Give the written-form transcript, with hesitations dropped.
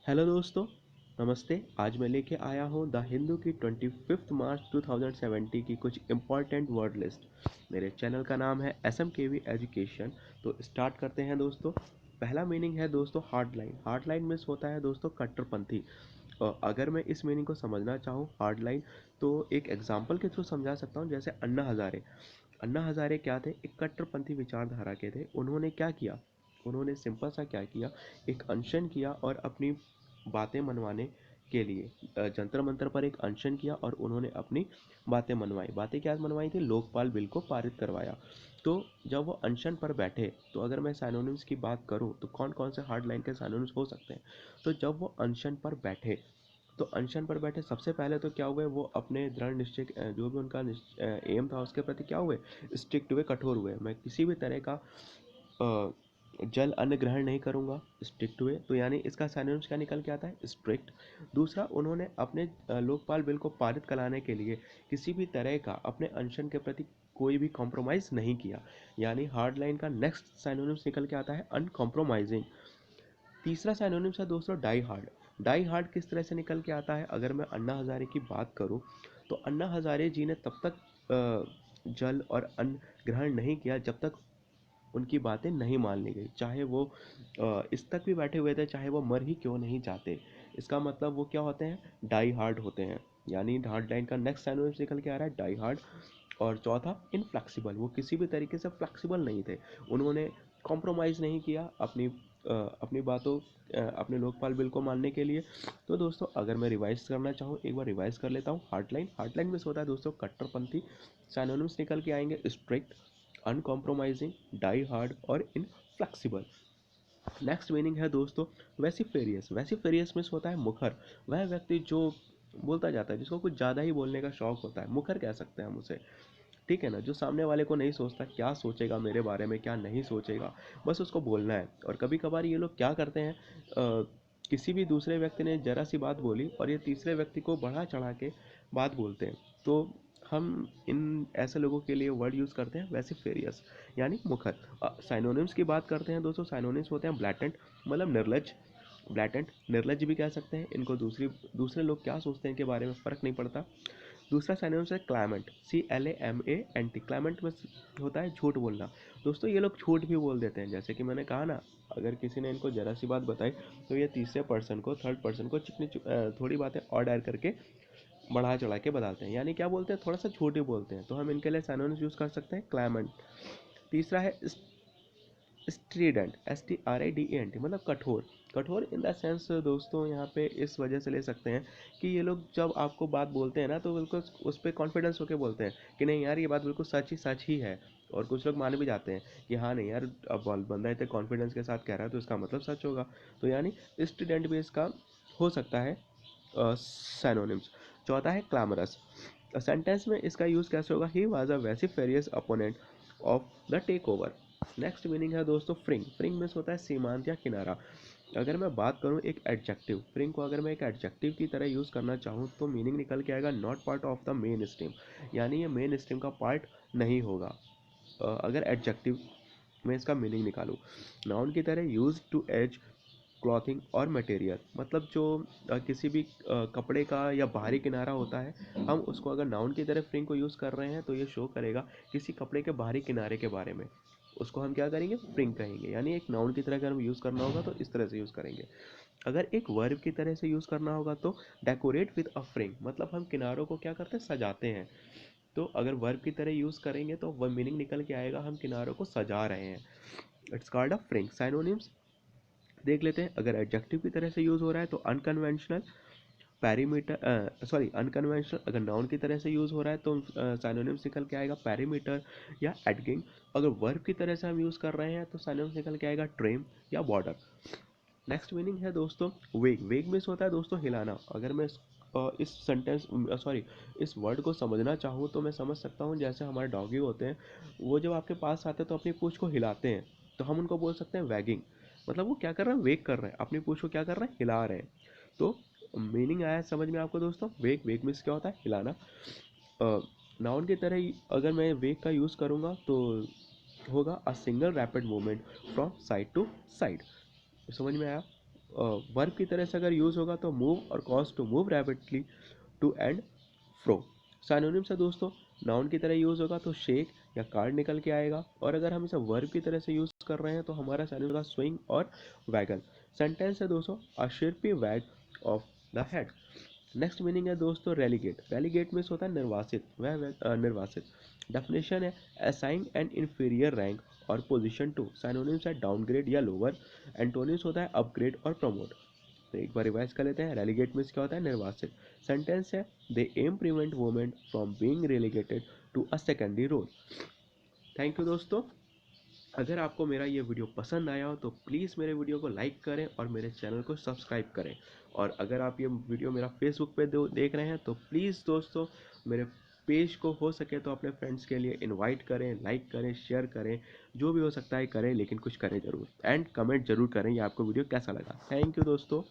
Hello दोस्तों, नमस्ते। आज मैं लेके आया हूँ द हिंदू की 25 मार्च 2070 की कुछ इम्पॉर्टेंट वर्ड लिस्ट। मेरे चैनल का नाम है SMKV एजुकेशन। तो स्टार्ट करते हैं दोस्तों। पहला मीनिंग है दोस्तों hard line. Hard line means होता है दोस्तों कट्टरपंथी। अगर मैं इस मीनिंग को समझना चाहूँ हार्ड लाइन, तो एक एग्जाम्पल के थ्रू समझा सकता हूँ। जैसे अन्ना हजारे। अन्ना हजारे क्या थे? एक कट्टरपंथी विचारधारा के थे। उन्होंने क्या किया? उन्होंने सिंपल सा क्या किया, एक अनशन किया और अपनी बातें मनवाने के लिए जंतर मंतर पर एक अनशन किया और उन्होंने अपनी बातें मनवाई। बातें क्या मनवाई थी? लोकपाल बिल को पारित करवाया। तो जब वो अनशन पर बैठे, तो अगर मैं साइनोनिम्स की बात करूं तो कौन कौन से हार्ड लाइन के साइनोनिम्स हो सकते हैं? तो जब वो अनशन पर बैठे, तो अनशन पर बैठे सबसे पहले तो क्या हुए? वो अपने दृढ़ निश्चय जो भी उनका एम था उसके प्रति क्या हुए? स्ट्रिक्ट हुए, कठोर हुए। मैं किसी भी तरह का अ, जल अन्न ग्रहण नहीं करूंगा, स्ट्रिक्ट हुए। तो यानी इसका सिनोनिम्स क्या निकल के आता है? स्ट्रिक्ट। दूसरा, उन्होंने अपने लोकपाल बिल को पारित कराने के लिए किसी भी तरह का अपने अनशन के प्रति कोई भी कॉम्प्रोमाइज़ नहीं किया। यानी हार्ड लाइन का नेक्स्ट सिनोनिम्स निकल के आता है अनकॉम्प्रोमाइजिंग। तीसरा सिनोनिम्स है दोस्तों डाई हार्ड। डाई हार्ड किस तरह से निकल के आता है? अगर मैं अन्ना हजारे की बात करूं, तो अन्ना हजारे जी ने तब तक जल और अन्न ग्रहण नहीं किया जब तक उनकी बातें नहीं मान ली गई। चाहे वो इस तक भी बैठे हुए थे, चाहे वो मर ही क्यों नहीं जाते। इसका मतलब वो क्या होते हैं? डाई हार्ड होते हैं। यानी हार्ड लाइन का नेक्स्ट सिनोनिम्स निकल के आ रहा है डाई हार्ड। और चौथा इनफ्लेक्सिबल। वो किसी भी तरीके से फ्लेक्सिबल नहीं थे। उन्होंने कॉम्प्रोमाइज़ नहीं किया अपनी बातों अपने लोकपाल बिल को मानने के लिए। तो दोस्तों, अगर मैं रिवाइज करना चाहूँ, एक बार रिवाइज कर लेता हूँ। हार्ड लाइन में से होता है दोस्तों कट्टरपंथी। सिनोनिम्स निकल के आएंगे स्ट्रिक्ट, अनकॉम्प्रोमाइजिंग, डाई हार्ड और इनफ्लेक्सिबल। नेक्स्ट मीनिंग है दोस्तों वेसिफेरियस। वेसिफेरियस मीन्स होता है मुखर। वह व्यक्ति जो बोलता जाता है, जिसको कुछ ज़्यादा ही बोलने का शौक होता है, मुखर कह सकते हैं हम उसे। ठीक है ना? जो सामने वाले को नहीं सोचता क्या सोचेगा मेरे बारे में, क्या नहीं सोचेगा, बस उसको बोलना है। और कभी कभार ये लोग क्या करते हैं, किसी भी दूसरे व्यक्ति ने जरा सी बात बोली और ये तीसरे व्यक्ति को बढ़ा चढ़ा के बात बोलते हैं। तो हम इन ऐसे लोगों के लिए वर्ड यूज़ करते हैं वेसिफेरियस, यानी मुखर। साइनोनिम्स की बात करते हैं दोस्तों। साइनोनिम्स होते हैं ब्लैटेंट, मतलब निर्लज। ब्लैटेंट, निर्लज भी कह सकते हैं इनको। दूसरे लोग क्या सोचते हैं इनके बारे में फ़र्क नहीं पड़ता। दूसरा सिनोनिम्स है क्लाइमेट, CLAMANT। क्लाइमेट में होता है झूठ बोलना। दोस्तों, ये लोग झूठ भी बोल देते हैं। जैसे कि मैंने कहा ना, अगर किसी ने इनको जरा सी बात बताई, तो ये तीसरे पर्सन को, थर्ड पर्सन को थोड़ी बातें और ऐड करके बढ़ा चढ़ा के बताते हैं। यानी क्या बोलते हैं? थोड़ा सा झूठ ही बोलते हैं। तो हम इनके लिए सिनोनिम्स यूज़ कर सकते हैं क्लाइमेट। तीसरा है स्ट्रीडेंट, STRADENT, मतलब कठोर। कठोर इन द सेंस दोस्तों यहाँ पे इस वजह से ले सकते हैं कि ये लोग जब आपको बात बोलते हैं ना, तो बिल्कुल उस पर कॉन्फिडेंस होकर बोलते हैं कि नहीं यार, ये बात बिल्कुल सच ही है। और कुछ लोग मान भी जाते हैं कि हाँ नहीं यार, अब बंदा इतने कॉन्फिडेंस के साथ कह रहा है तो इसका मतलब सच होगा। तो यानी स्टूडेंट भी इसका हो सकता है सैनोनिम्स। चौथा है क्लामरस। सेंटेंस में इसका यूज़ कैसे होगा? He was a vociferous opponent of the takeover. Next meaning है दोस्तों फ्रिंग। फ्रिंग मीन्स होता है सीमांत या किनारा। अगर मैं बात करूं एक एडजेक्टिव, फ्रिंग को अगर मैं एक एडजेक्टिव की तरह यूज़ करना चाहूं, तो मीनिंग निकल के आएगा not part of the main stream. यानी ये मेन स्ट्रीम का पार्ट नहीं होगा। अगर एडजेक्टिव में इसका मीनिंग निकालूं, नाउन की तरह यूज टू एज क्लॉथिंग और मटेरियल। मतलब जो किसी भी कपड़े का या बाहरी किनारा होता है, हम उसको अगर नाउन की तरह फ्रिंग को यूज़ कर रहे हैं, तो ये शो करेगा किसी कपड़े के बाहरी किनारे के बारे में। उसको हम क्या करेंगे? फ्रिंग कहेंगे। यानी एक नाउन की तरह अगर हम यूज़ करना होगा तो इस तरह से यूज़ करेंगे। अगर एक वर्ब की तरह से यूज़ करना होगा तो डेकोरेट विद अ फ्रिंग, मतलब हम किनारों को क्या करते हैं? सजाते हैं। तो अगर वर्ब की तरह यूज़ करेंगे तो वह मीनिंग निकल के आएगा हम किनारों को सजा रहे हैं। It's called a फ्रिंग। साइनोनिम्स देख लेते हैं। अगर एडजेक्टिव की तरह से यूज़ हो रहा है तो अनकन्वेंशनल, पैरीमीटर, सॉरी अनकन्वेंशनल। अगर नाउन की तरह से यूज़ हो रहा है तो साइनोनिम्स निकल के आएगा पैरीमीटर या एडगिंग। अगर वर्ब की तरह से हम यूज़ कर रहे हैं तो साइनोनिम्स निकल के आएगा ट्रेम या बॉर्डर। नेक्स्ट मीनिंग है दोस्तों वेग। वेग मीन्स होता है दोस्तों हिलाना। अगर मैं इस सेंटेंस, सॉरी, इस वर्ड को समझना चाहूँ तो मैं समझ सकता हूँ जैसे हमारे डॉगी होते हैं, वो जब आपके पास आते हैं तो अपनी पूँछ को हिलाते हैं, तो हम उनको बोल सकते हैं वैगिंग। मतलब वो क्या कर रहे हैं? वेग कर रहे हैं, अपनी पूँछ को क्या कर रहे हैं? हिला रहे हैं। तो मीनिंग आया समझ में आपको दोस्तों? वेग, वेग मीन्स क्या होता है? हिलाना। नाउन की तरह ही अगर मैं वेग का यूज़ करूँगा तो होगा a single rapid movement from side to side. समझ में आया? वर्ब की तरह से अगर यूज़ होगा तो मूव और cause to move rapidly to and fro. Synonyms है दोस्तों, नाउन की तरह यूज़ होगा तो शेक या कार्ड निकल के आएगा, और अगर हम इसे वर्ब की तरह से यूज़ कर रहे हैं तो हमारा सिनोनिम होगा स्विंग और वैगल। सेंटेंस है दोस्तों, अ शिरपी वैग of the head. Next meaning है दोस्तों रेलीगेट। रेलीगेट मीन्स होता है निर्वासित, निर्वासित। डेफिनेशन है असाइन एन इंफीरियर रैंक और पोजीशन टू। सिनोनिम्स है डाउनग्रेड या लोअर। एंटोनिम्स होता है अपग्रेड और प्रमोट। तो एक बार रिवाइज कर लेते हैं। रेलीगेट मीन्स क्या होता है, निर्वासित। सेंटेंस है they aim prevent women from being relegated to a secondary role. Thank you दोस्तों। अगर आपको मेरा ये वीडियो पसंद आया हो तो प्लीज़ मेरे वीडियो को लाइक करें और मेरे चैनल को सब्सक्राइब करें। और अगर आप ये वीडियो मेरा फेसबुक पे देख रहे हैं तो प्लीज़ दोस्तों मेरे पेज को हो सके तो अपने फ्रेंड्स के लिए इनवाइट करें, लाइक करें, शेयर करें, जो भी हो सकता है करें, लेकिन कुछ करें ज़रूर। एंड कमेंट ज़रूर करें ये आपको वीडियो कैसा लगा। थैंक यू दोस्तों।